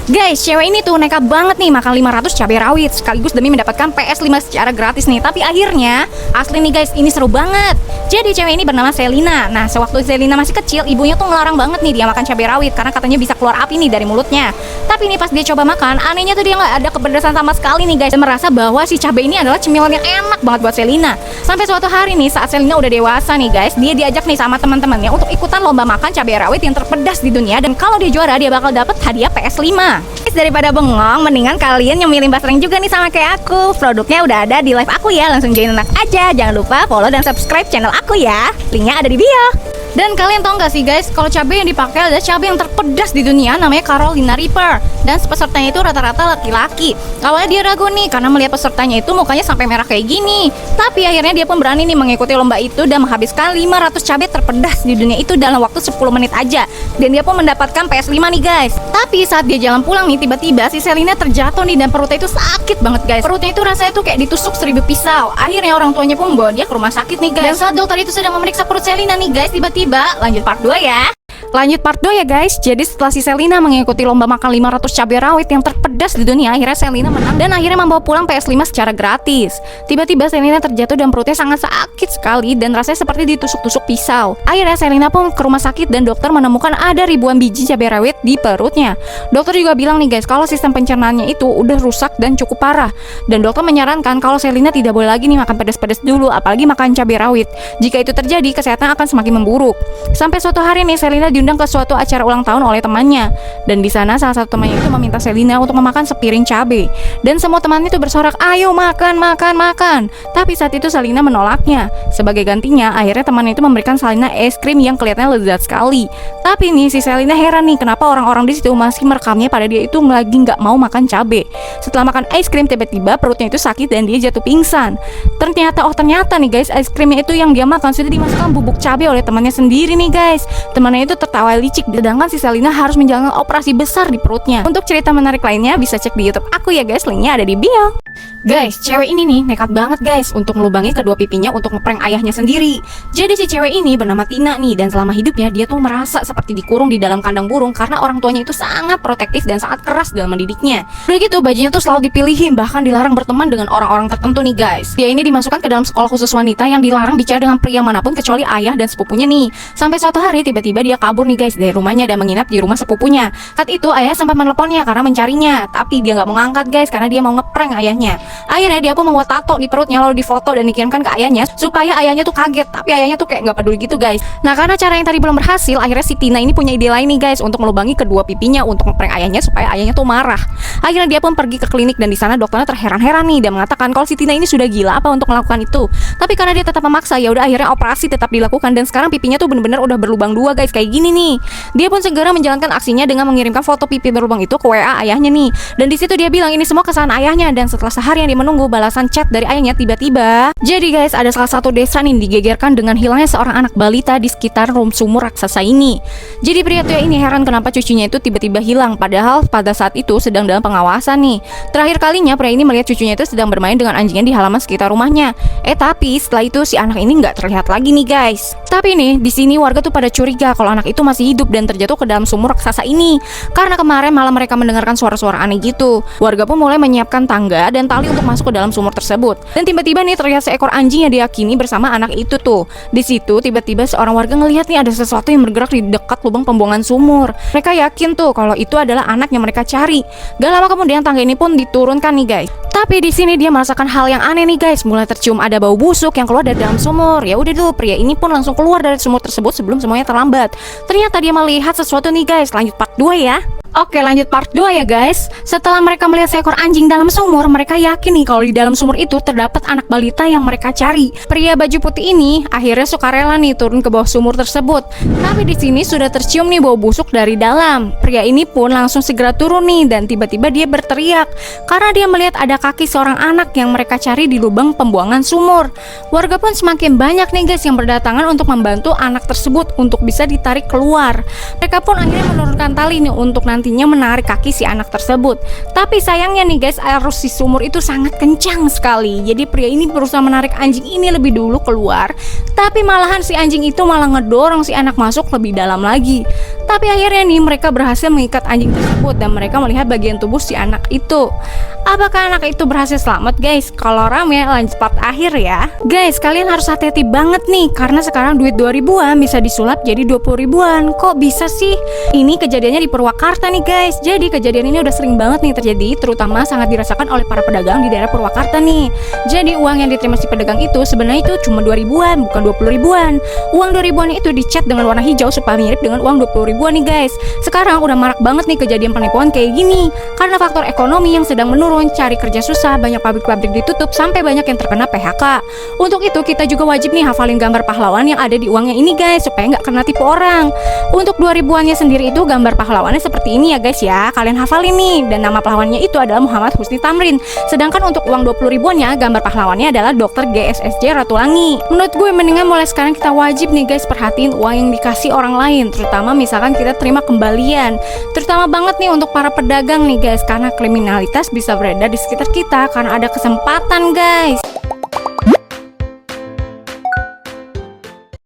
Guys, cewek ini tuh nekat banget nih makan 500 cabai rawit sekaligus demi mendapatkan PS5 secara gratis nih. Tapi akhirnya, asli nih guys, ini seru banget. Jadi cewek ini bernama Selina. Nah, sewaktu Selina masih kecil, ibunya tuh ngelarang banget nih dia makan cabai rawit karena katanya bisa keluar api nih dari mulutnya. Tapi nih pas dia coba makan, anehnya tuh dia nggak ada kepedesan sama sekali nih guys. Dan merasa bahwa si cabai ini adalah cemilan yang enak banget buat Selina. Sampai suatu hari nih saat Selina udah dewasa nih guys, dia diajak nih sama teman-temannya untuk ikutan lomba makan cabai rawit yang terpedas di dunia. Dan kalau dia juara, dia bakal dapet hadiah PS5. Guys, daripada bengong, mendingan kalian nyemilin basreng juga nih sama kayak aku. Produknya udah ada di live aku ya, langsung join enak aja. Jangan lupa follow dan subscribe channel aku ya. Linknya ada di bio. Dan kalian tau gak sih guys, kalau cabai yang dipakai adalah cabai yang terpedas di dunia, namanya Carolina Reaper. Dan pesertanya itu rata-rata laki-laki. Awalnya dia ragu nih karena melihat pesertanya itu mukanya sampai merah kayak gini. Tapi akhirnya dia pun berani nih mengikuti lomba itu dan menghabiskan 500 cabai terpedas di dunia itu dalam waktu 10 menit aja. Dan dia pun mendapatkan PS5 nih guys. Tapi saat dia jalan pulang nih, tiba-tiba si Selina terjatuh nih dan perutnya itu sakit banget guys. Perutnya itu rasanya tuh kayak ditusuk 1000 pisau. Akhirnya orang tuanya pun membawa dia ke rumah sakit nih guys. Dan saat dokter itu sedang memeriksa perut Selina nih guys, tiba-tiba lanjut part 2 ya. Lanjut part 2 ya guys. Jadi setelah si Selina mengikuti lomba makan 500 cabai rawit yang terpedas di dunia, akhirnya Selina menang dan akhirnya membawa pulang PS5 secara gratis. Tiba-tiba Selina terjatuh dan perutnya sangat sakit sekali dan rasanya seperti ditusuk-tusuk pisau. Akhirnya Selina pun ke rumah sakit dan dokter menemukan ada ribuan biji cabai rawit di perutnya. Dokter juga bilang nih guys, kalau sistem pencernaannya itu udah rusak dan cukup parah. Dan dokter menyarankan kalau Selina tidak boleh lagi nih makan pedas-pedas dulu, apalagi makan cabai rawit. Jika itu terjadi, kesehatan akan semakin memburuk. Sampai suatu hari nih Selina diundang ke suatu acara ulang tahun oleh temannya. Dan di sana salah satu temannya itu meminta Selina untuk memakan sepiring cabai. Dan semua temannya itu bersorak, "Ayo makan, makan, makan." Tapi saat itu Selina menolaknya. Sebagai gantinya, akhirnya temannya itu memberikan Selina es krim yang kelihatannya lezat sekali. Tapi nih si Selina heran nih kenapa orang-orang di situ masih merekamnya pada dia itu lagi nggak mau makan cabai. Setelah makan es krim, tiba-tiba perutnya itu sakit dan dia jatuh pingsan. Ternyata nih guys, es krimnya itu yang dia makan sudah dimasukkan bubuk cabai oleh temannya sendiri nih guys. Temannya itu tertawa licik, sedangkan si Selina harus menjalani operasi besar di perutnya. Untuk cerita menarik lainnya bisa cek di YouTube aku ya guys, linknya ada di bio. Guys, cewek ini nih nekat banget guys untuk melubangi kedua pipinya untuk ngeprank ayahnya sendiri. Jadi si cewek ini bernama Tina nih, dan selama hidupnya dia tuh merasa seperti dikurung di dalam kandang burung karena orang tuanya itu sangat protektif dan sangat keras dalam mendidiknya. Udah gitu bajunya tuh selalu dipilihin, bahkan dilarang berteman dengan orang-orang tertentu nih guys. Dia ini dimasukkan ke dalam sekolah khusus wanita yang dilarang bicara dengan pria manapun kecuali ayah dan sepupunya nih. Sampai suatu hari tiba-tiba dia kabur nih guys dari rumahnya dan menginap di rumah sepupunya. Saat itu ayah sempat meneleponnya karena mencarinya, tapi dia nggak mau ngangkat guys karena dia mau ngeprank ayahnya. Akhirnya dia pun membuat tato di perutnya lalu difoto dan dikirimkan ke ayahnya supaya ayahnya tuh kaget, tapi ayahnya tuh kayak nggak peduli gitu guys. Nah karena cara yang tadi belum berhasil, akhirnya si Tina ini punya ide lain nih guys untuk melubangi kedua pipinya untuk ngeprank ayahnya supaya ayahnya tuh marah. Akhirnya dia pun pergi ke klinik dan di sana dokternya terheran-heran nih dan mengatakan kalau si Tina ini sudah gila apa untuk melakukan itu. Tapi karena dia tetap memaksa, ya udah akhirnya operasi tetap dilakukan dan sekarang pipinya tuh bener-bener udah berlubang dua guys kayak gini nih. Dia pun segera menjalankan aksinya dengan mengirimkan foto pipi berlubang itu ke WA ayahnya nih. Dan di situ dia bilang ini semua kesalahan ayahnya, dan setelah seharian dia menunggu balasan chat dari ayahnya, tiba-tiba jadi guys ada salah satu desa nih digegerkan dengan hilangnya seorang anak balita di sekitar sumur raksasa ini. Jadi pria tua ini heran kenapa cucunya itu tiba-tiba hilang, padahal pada saat itu sedang dalam pengawasan nih. Terakhir kalinya pria ini melihat cucunya itu sedang bermain dengan anjingnya di halaman sekitar rumahnya. Tapi setelah itu si anak ini nggak terlihat lagi nih guys. Tapi nih di sini warga tuh pada curiga kalau anak itu masih hidup dan terjatuh ke dalam sumur raksasa ini karena kemarin malam mereka mendengarkan suara-suara aneh gitu. Warga pun mulai menyiapkan tangga dan tali untuk masuk ke dalam sumur tersebut. Dan tiba-tiba nih terlihat seekor anjing yang diyakini bersama anak itu tuh. Di situ tiba-tiba seorang warga ngelihat nih ada sesuatu yang bergerak di dekat lubang pembuangan sumur. Mereka yakin tuh kalau itu adalah anak yang mereka cari. Gak lama kemudian tangga ini pun diturunkan nih guys. Tapi di sini dia merasakan hal yang aneh nih guys. Mulai tercium ada bau busuk yang keluar dari dalam sumur. Ya udah dulu pria ini pun langsung keluar dari sumur tersebut sebelum semuanya terlambat. Ternyata dia melihat sesuatu nih guys. Lanjut part 2 ya. Oke lanjut part 2 ya guys. Setelah mereka melihat seekor anjing dalam sumur, mereka yakin nih kalau di dalam sumur itu terdapat anak balita yang mereka cari. Pria baju putih ini akhirnya sukarela nih turun ke bawah sumur tersebut. Tapi di sini sudah tercium nih bau busuk dari dalam. Pria ini pun langsung segera turun nih dan tiba-tiba dia berteriak karena dia melihat ada kaki seorang anak yang mereka cari di lubang pembuangan sumur. Warga pun semakin banyak nih guys yang berdatangan untuk membantu anak tersebut untuk bisa ditarik keluar. Mereka pun akhirnya menurunkan tali nih untuk nantinya menarik kaki si anak tersebut. Tapi sayangnya nih guys, arus si sumur itu sangat kencang sekali. Jadi pria ini berusaha menarik anjing ini lebih dulu keluar, tapi malahan si anjing itu malah ngedorong si anak masuk lebih dalam lagi. Tapi akhirnya nih mereka berhasil mengikat anjing tersebut dan mereka melihat bagian tubuh si anak itu. Apakah anak itu berhasil selamat guys? Kalau rame lanjut part akhir ya. Guys, kalian harus hati-hati banget nih karena sekarang duit 2000-an bisa disulap jadi 20 ribuan. Kok bisa sih? Ini kejadiannya di Purwakarta nih guys. Jadi kejadian ini udah sering banget nih terjadi, terutama sangat dirasakan oleh para pedagang di daerah Purwakarta nih. Jadi uang yang diterima si pedagang itu sebenarnya itu cuma 2 ribuan, bukan 20 ribuan. Uang 2 ribuan itu dicat dengan warna hijau supaya mirip dengan uang 20 ribuan nih guys. Sekarang udah marak banget nih kejadian penipuan kayak gini karena faktor ekonomi yang sedang menurun, cari kerja susah, banyak pabrik-pabrik ditutup, sampai banyak yang terkena PHK. Untuk itu kita juga wajib nih hafalin gambar pahlawan yang ada di uangnya ini guys, supaya nggak kena tipu orang. Untuk 2 ribuannya sendiri itu gambar pahlawannya seperti ini ya guys ya, kalian hafalin nih. Dan nama pahlawannya itu adalah Muhammad Husni Tamrin. Sedangkan untuk uang 20 ribuannya gambar pahlawannya adalah Dr. GSSJ Ratulangi. Menurut gue mendingan mulai sekarang kita wajib nih guys perhatiin uang yang dikasih orang lain, terutama misalkan kita terima kembalian. Terutama banget nih untuk para pedagang nih guys, karena kriminalitas bisa beredar di sekitar kita karena ada kesempatan guys.